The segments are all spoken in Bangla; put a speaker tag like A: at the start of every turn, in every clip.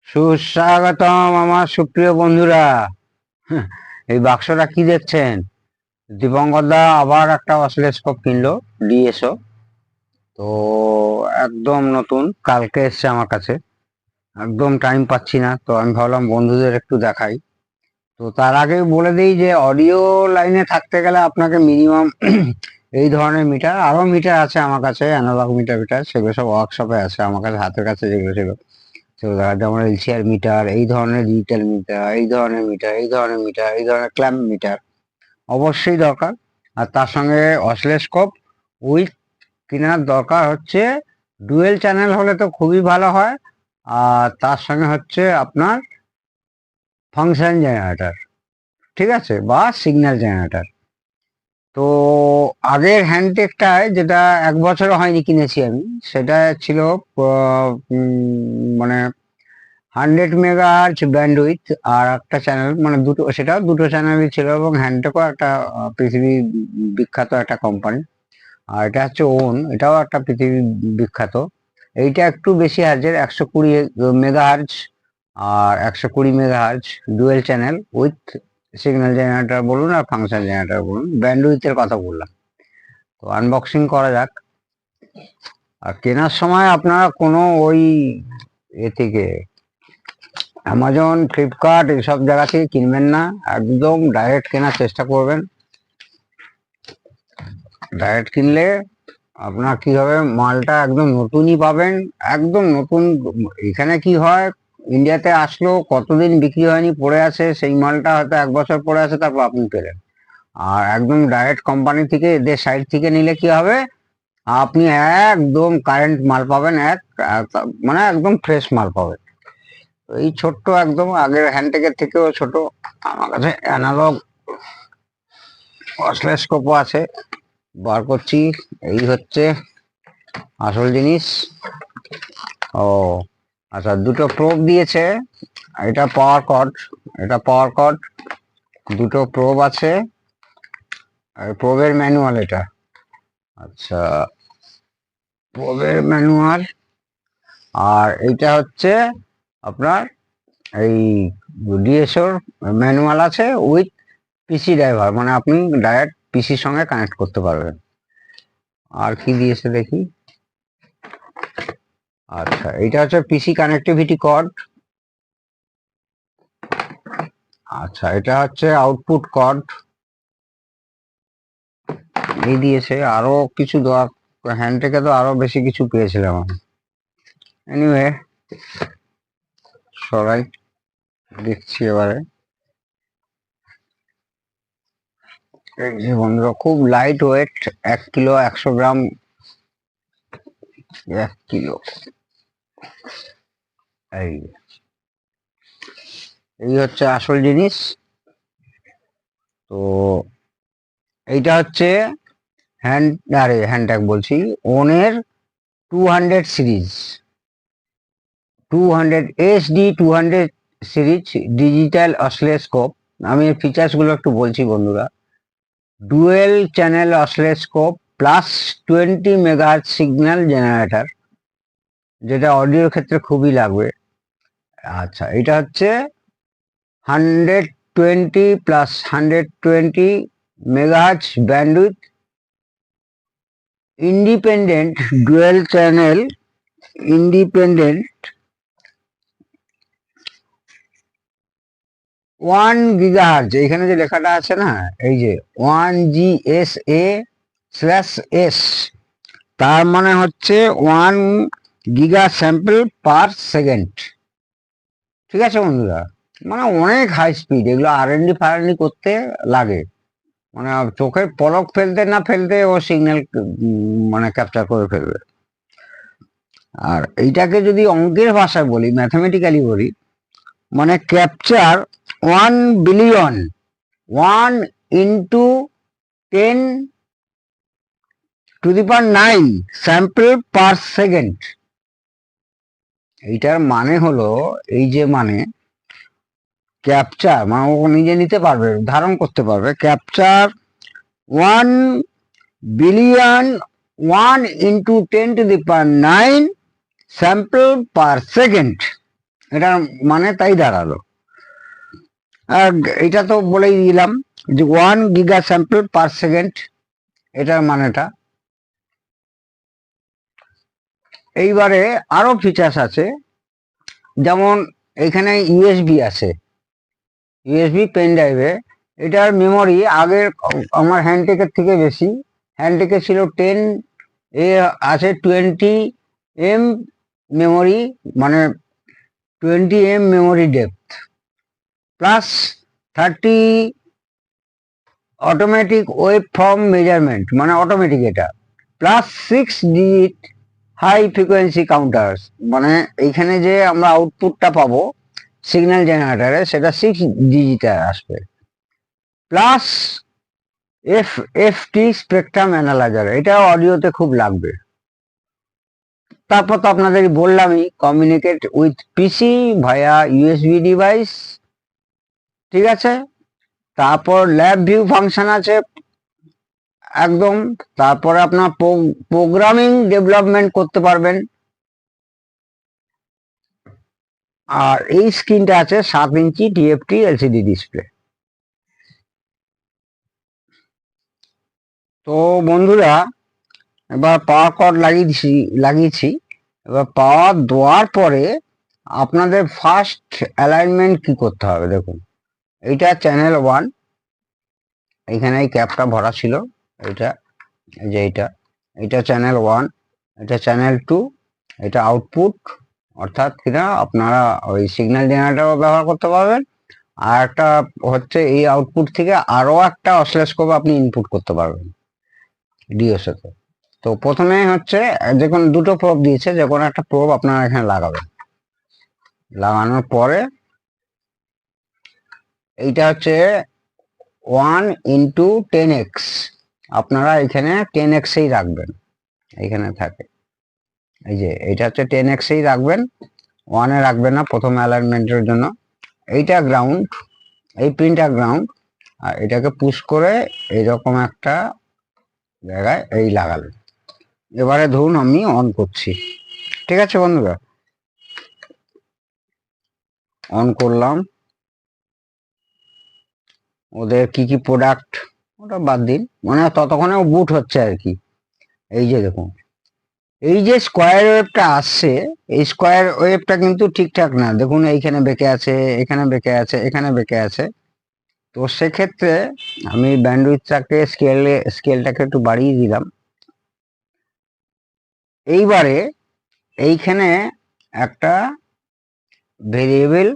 A: সুস্বাগতম আমার সুপ্রিয় বন্ধুরা। এই বাক্সটা কি দেখছেন? দীপঙ্কর দা আবার একটা অসিলোস্কোপ কিনলো, ডিএসও। তো একদম নতুন, কালকে এসছে আমার কাছে। একদম টাইম পাচ্ছি না, তো আমি ভাবলাম বন্ধুদের একটু দেখাই। তো তার আগে বলে দিই যে অডিও লাইনে থাকতে গেলে আপনাকে মিনিমাম এই ধরনের মিটার, আরো মিটার আছে আমার কাছে, অ্যানালগ মিটার মিটার, সেগুলো সব ওয়ার্কশপে আছে আমার কাছে, হাতের কাছে যেগুলো ছিল সেগুলো দেখা, যেমন এলসিআর মিটার, এই ধরনের ডিজিটাল মিটার, এই ধরনের মিটার, এই ধরনের মিটার, এই ধরনের ক্ল্যাম্প মিটার অবশ্যই দরকার। আর তার সঙ্গে অসিলোস্কোপ উইথ কেনার দরকার হচ্ছে। ডুয়েল চ্যানেল হলে তো খুবই ভালো হয়। আর তার সঙ্গে হচ্ছে আপনার ফাংশন জেনারেটর, ঠিক আছে, বা সিগন্যাল জেনারেটর। তো আগের হ্যান্ডটেকটায়, যেটা 1 বছরও হয়নি কিনেছি আমি, সেটা ছিল মানে 100 মেগাহার্জ ব্যান্ডউইথ আর একটা চ্যানেল, মানে দুটো, সেটাও দুটো চ্যানেলই ছিল, এবং হ্যান্ডটেকও একটা পৃথিবী বিখ্যাত একটা কোম্পানি। আর এটা হচ্ছে ওন, এটাও একটা পৃথিবী বিখ্যাত। এইটা একটু বেশি হার্জের, 120 মেগাহার্জ আর 120 megahertz, dual channel with signal generator বলুন আর ফাংশন জেনারেটর বলুন, ব্যান্ডউইথের কথা বললাম। তো আনবক্সিং করা যাক। আর কেনার সময় আপনারা কোনো ওই এ থেকে, অ্যামাজন, ফ্লিপকার্ট, এসব জায়গা থেকে কিনবেন না। একদম ডাইরেক্ট কেনার চেষ্টা করবেন। ডাইরেক্ট কিনলে আপনার কি হবে, মালটা একদম নতুনই পাবেন, একদম নতুন। এখানে কি হয়, ইন্ডিয়াতে আসলো, কতদিন বিক্রি হয়নি, পড়ে আছে, সেই মালটা হয়তো 1 বছর পড়ে আছে, তারপর আপনি পেলেন। আর একদম ডাইরেক্ট কোম্পানি থেকে, এদের সাইড থেকে নিলে কি হবে, আপনি একদম কারেন্ট মাল পাবেন, মানে একদম ফ্রেশ মাল পাবেন। এই ছোট্ট, একদম আগের হ্যান্ডটেকের থেকেও ছোট আমার কাছে অ্যানালগ অসিলোস্কোপও আছে, বার করছি। এই হচ্ছে আসল জিনিস। ও আচ্ছা, দুটো প্রোব দিয়েছে। এটা পাওয়ার কর্ড, এটা পাওয়ার কর্ড, দুটো প্রোব আছে, আর প্রোবের ম্যানুয়াল এটা। আচ্ছা, প্রোবের ম্যানুয়াল। আর এইটা হচ্ছে আপনার এই ডিএসওর ম্যানুয়াল আছে উইথ পিসি ড্রাইভার, মানে আপনি ডাইরেক্ট পিসির সঙ্গে কানেক্ট করতে পারবেন। আর কি দিয়েছে দেখি। আচ্ছা, এটা হচ্ছে পিসি কানেক্টিভিটি কর্ড। আচ্ছা, এটা হচ্ছে আউটপুট কর্ড। এই দিয়েছে আরো কিছু দেওয়া, হ্যান্ডটেকে তো আরো বেশি কিছু পেয়েছিলাম আমি। এনিওয়ে, সবাই দেখছি এবারে। এই যে বন্ধুরা, খুব লাইট ওয়েট, 1 কিলো 100 গ্রাম, 1 কিলো। এই এই হচ্ছে আসল জিনিস। তো এইটা হচ্ছে হ্যান্ডট্যাগ বলছি, ওনের 200 সিরিজ, 200 সিরিজ ডিজিটাল অসিলোস্কোপ। আমি এর ফিচার্স গুলো একটু বলছি বন্ধুরা। Dual channel oscilloscope plus 20 megahertz signal generator, যেটা অডিওর ক্ষেত্রে খুবই লাগবে। আচ্ছা, এটা হচ্ছে 120 + 120 megahertz bandwidth, independent dual channel, independent 1 gigahertz. এখানে যে লেখাটা আছে না, এই যে 1GSA/S, তার মানে হচ্ছে 1 গিগা স্যাম্পল পার সেকেন্ড। ঠিক আছে বন্ধুরা, মানে অনেক হাই স্পিড। এগুলো আর&ডি ফার&ডি করতে লাগে, মানে চোখের পলক ফেলতে না ফেলতে ও সিগন্যাল মানে ক্যাপচার করে ফেলবে। আর এইটাকে যদি অঙ্কের ভাষায় বলি, ম্যাথামেটিক্যালি বলি, মানে capture 1 billion, 1 × 10⁹ sample per second. এইটার মানে হলো, এই যে মানে ক্যাপচার, মানে ও নিজে নিতে পারবে, ধারণ করতে পারবে, capture 1 billion, 1 × 10⁹ sample per second. এটা মানে তাই দাঁড়ালো। আর এটা তো বলেই দিলাম যে 1 গিগা স্যাম্পল পার সেকেন্ড, এটার মানেটা। এইবারে আরো ফিচার্স আছে, যেমন এখানে ইউএসবি আছে, ইউএসবি পেন ড্রাইভে। এটার মেমোরি আগের আমার হ্যান্ডটেকের থেকে বেশি। হ্যান্ডটেকে ছিল 10, এ আছে 20 এম মেমোরি, মানে 20 M memory depth, plus 30 automatic wave form measurement, মানে অটোমেটিক এটা, plus 6 digit high frequency counters, মানে এইখানে যে আমরা আউটপুটটা পাবো সিগন্যাল জেনারেটরে, সেটা 6 ডিজিটে আসবে, plus F T spectrum analyser, এটা অডিওতে খুব লাগবে। তারপর তো আপনাদের বললামই, communicate with PC via USB device, ঠিক আছে। তারপর ল্যাব ভিউ ফাংশন আছে একদম। তারপরে আপনার প্রোগ্রামিং ডেভেলপমেন্ট করতে পারবেন। আর এই স্ক্রিনটা আছে 7 ইঞ্চি টিএফটি এলসিডি ডিসপ্লে। তো বন্ধুরা, এবার পাওয়ার কর্ড লাগিয়েছি। এবার পাওয়ার দেওয়ার পরে আপনাদের ফার্স্ট অ্যালাইনমেন্ট কি করতে হবে, দেখুন এইটা চ্যানেল 1, এইখানে এই ক্যাপটা ভরা ছিল, এইটা, এই যে এইটা চ্যানেল 1, এটা চ্যানেল 2, এটা আউটপুট, অর্থাৎ কিনা আপনারা ওই সিগন্যাল জেনারেটরও ব্যবহার করতে পারবেন। আর একটা হচ্ছে এই আউটপুট থেকে আরো একটা অসিলোস্কোপ আপনি ইনপুট করতে পারবেন ডিওর সাথে। তো প্রথমে হচ্ছে যে কোনো দুটো প্রোব দিয়েছে, যে কোনো একটা প্রোব আপনারা এখানে লাগাবেন। লাগানোর পরে এইটা হচ্ছে 1 × 10x, আপনারা এখানে 10x-এই রাখবেন, এইখানে থাকে, এই যে এটা হচ্ছে 10x-এই রাখবেন, 1-এ রাখবেন না প্রথম অ্যালাইনমেন্টের জন্য। এইটা গ্রাউন্ড, এই পিনটা গ্রাউন্ড, আর এটাকে পুশ করে এইরকম একটা জায়গায় এই লাগালেন। এবারে ধরুন আমি অন করছি, ঠিক আছে বন্ধুরা, অন করলাম। ওদের কি কি প্রোডাক্ট ওটা বাদ দিন, মানে ততক্ষণে বুট হচ্ছে আর কি। এই যে দেখুন, এই যে স্কোয়ার ওয়েভটা আসছে, এই স্কোয়ার ওয়েভটা কিন্তু ঠিকঠাক না, দেখুন এইখানে বেঁকে আছে, এখানে বেঁকে আছে, এখানে বেঁকে আছে। তো সেক্ষেত্রে আমি ব্যান্ডউইথটাকে স্কেলটাকে একটু বাড়িয়ে দিলাম। এইবারে এইখানে একটা ভেরিয়েবল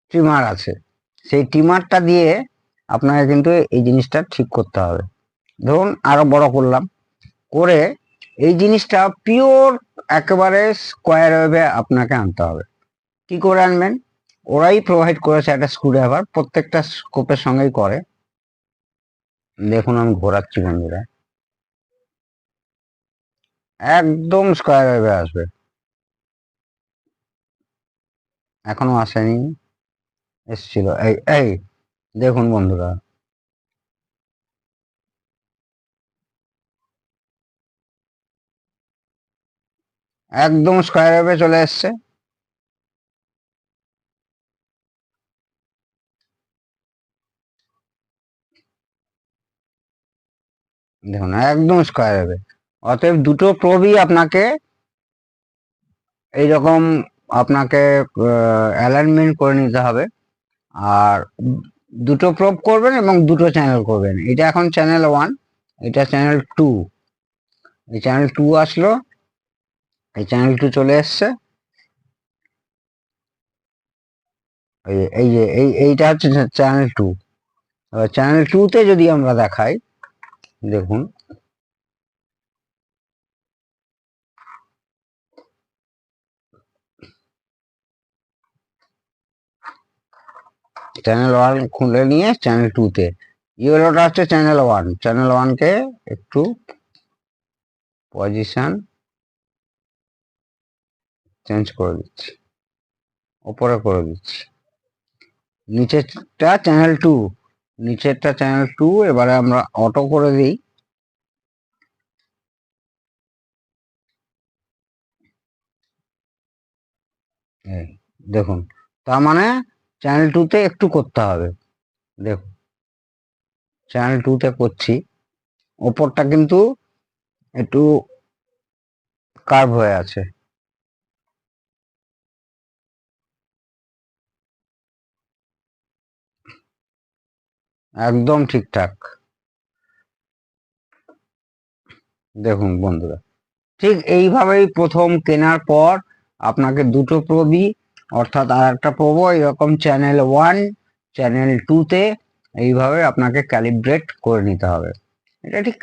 A: ট্রিমার আছে, সেই ট্রিমারটা দিয়ে আপনাকে কিন্তু এই জিনিসটা ঠিক করতে হবে। ধরুন আরো বড় করলাম, করে এই জিনিসটা পিওর একেবারে স্কোয়ার ওয়েভে আপনাকে আনতে হবে। কি করে আনবেন, ওরাই প্রোভাইড করেছে একটা স্ক্রুড্রাইভার, প্রত্যেকটা স্কোপের সঙ্গেই করে। দেখুন আমি ঘোরাচ্ছি বন্ধুরা, একদম স্কোয়ার ওয়েভে আসবে। এখনো আসেনি, এসছিল, এই এই দেখুন বন্ধুরা, একদম স্কোয়ার ওয়েভে চলে এসছে। দেখুন একদম স্কোয়ার ওয়েভে। অতএব দুটো প্রবই আপনাকে এইরকম আপনাকে অ্যালাইনমেন্ট করে নিতে হবে। আর দুটো প্রব করবেন এবং দুটো চ্যানেল করবেন। এটা এখন চ্যানেল 1, এটা চ্যানেল 2, এই চ্যানেল 2 আসলো, এই চ্যানেল 2 চলে এসছে। এই যে এইটা হচ্ছে চ্যানেল 2। এবার চ্যানেল 2 তে যদি আমরা দেখাই, দেখুন চ্যানেল 1 খুলে নিয়ে চ্যানেল 2 তে, ইয়েলোটা হচ্ছে চ্যানেল 1, চ্যানেল 1 কে একটু পজিশন চেঞ্জ করে দিচ্ছি, উপরে করে দিচ্ছি। নিচেরটা চ্যানেল 2, নিচেরটা চ্যানেল 2, এবারে আমরা অটো করে দিই। দেখুন, তার মানে চ্যানেল 2-তে একটু করতে হবে। দেখুন, চ্যানেল 2-তে করছি, ওপরটা কিন্তু একটু কার্ভ হয়ে আছে। একদম ঠিকঠাক। দেখুন বন্ধুরা, ঠিক এইভাবেই প্রথম কেনার পর আপনাকে দুটো প্রবি, অর্থাৎ আর একটা প্রবো এরকম চ্যানেল 1 চ্যানেল 2-তে এইভাবে আপনাকে ক্যালিব্রেট করে নিতে হবে। এটা ঠিক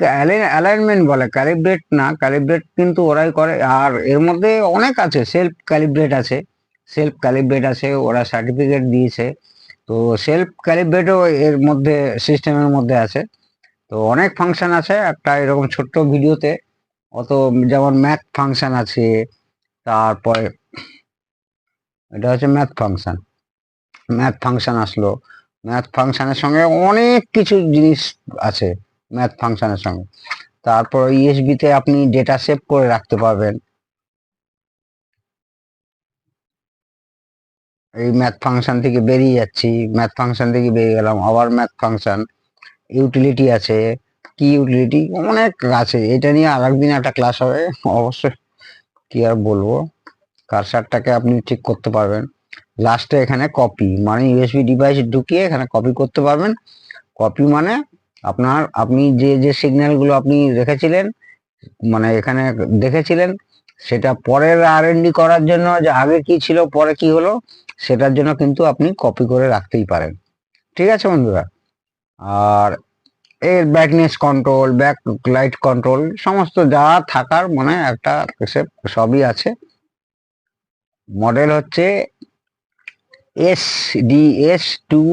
A: অ্যালাইনমেন্ট বলে, ক্যালিব্রেট না। ক্যালিব্রেট কিন্তু ওরাই করে। আর এর মধ্যে অনেক আছে, সেলফ ক্যালিব্রেট আছে, ওরা সার্টিফিকেট দিয়েছে। তো সেলফ ক্যালিব্রেটও এর মধ্যে সিস্টেমের মধ্যে আছে। তো অনেক ফাংশন আছে একটা এরকম ছোট্ট ভিডিওতে। অত যেমন ম্যাথ ফাংশন আছে, তারপরে এটা হচ্ছে ম্যাথ ফাংশন আসলো। ম্যাথ ফাংশনের সঙ্গে অনেক কিছু জিনিস আছে ম্যাথ ফাংশনের সঙ্গে। তারপর ইএসবি তে আপনি ডেটা সেভ করে রাখতে পারবেন। এই ম্যাথ ফাংশন থেকে বেরিয়ে যাচ্ছি, ম্যাথ ফাংশন থেকে বেরিয়ে গেলাম, আবার ম্যাথ ফাংশন। ইউটিলিটি আছে, কি ইউটিলিটি অনেক আছে। এটা নিয়ে আরেকদিন একটা ক্লাস হবে অবশ্যই। কি আর বলবো, কারসারটাকে আপনি ঠিক করতে পারবেন। লাস্টে এখানে কপি, মানে ইউএসবি ডিভাইস ঢুকিয়ে এখানে কপি করতে পারবেন। কপি মানে আপনি যে যে সিগন্যালগুলো আপনি রেখেছিলেন, মানে এখানে দেখেছিলেন, সেটা পরের আর&ডি করার জন্য, যে আগে কি ছিল পরে কি হলো, সেটার জন্য কিন্তু আপনি কপি করে রাখতেই পারেন। ঠিক আছে বন্ধুরা। আর এর brightness control, back light control, সমস্ত যা থাকার মানে একটা সবই আছে। মডেল হচ্ছে SDS2,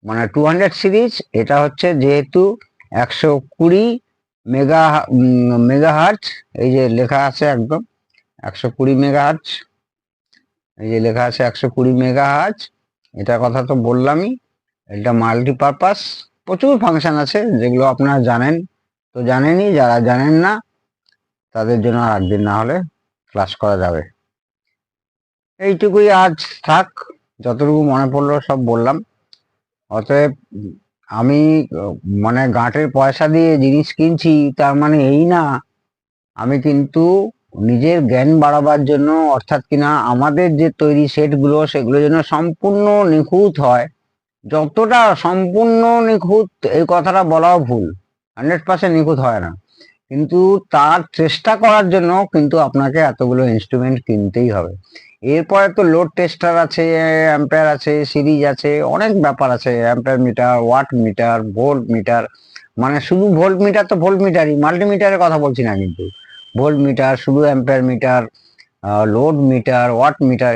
A: মানে 200 সিরিজ। এটা হচ্ছে যেহেতু 120 মেগাহার্জ, এই যে লেখা আছে একদম 120 মেগাহার্জ, এই যে লেখা আছে 120 মেগাহার্জ। এটার কথা তো বললামই। এটা মাল্টিপারপাস, প্রচুর ফাংশন আছে যেগুলো আপনারা জানেন, তো জানেনই। যারা জানেন না তাদের জন্য আর একদিন না হলে ক্লাস করা যাবে। এইটুকুই আজ থাক, যতটুকু মনে পড়লো সব বললাম। অতএব আমি মানে গাঁটের পয়সা দিয়ে জিনিস কিনছি তার মানে এই না। আমি কিন্তু নিজের জ্ঞান বাড়াবার জন্য, অর্থাৎ কিনা আমাদের যে তৈরি সেটগুলো সেগুলো যেন সম্পূর্ণ নিখুঁত হয়। যতটা সম্পূর্ণ নিখুঁত এই কথাটা বলাও ভুল, 100% নিখুঁত হয় না, কিন্তু তার চেষ্টা করার জন্য কিন্তু আপনাকে এতগুলো ইনস্ট্রুমেন্ট কিনতেই হবে। এরপরে তো লোড টেস্টার আছে, অ্যাম্পেয়ার আছে, সিরিজ আছে, অনেক ব্যাপার আছে। Ampere meter, watt meter, volt meter, মানে শুধু ভোল্ট মিটার তো ভোল্ট মিটারই, মাল্টিমিটারের কথা বলছি না কিন্তু। ভোল্ট মিটার, শুধু ampere meter, load meter, watt metre,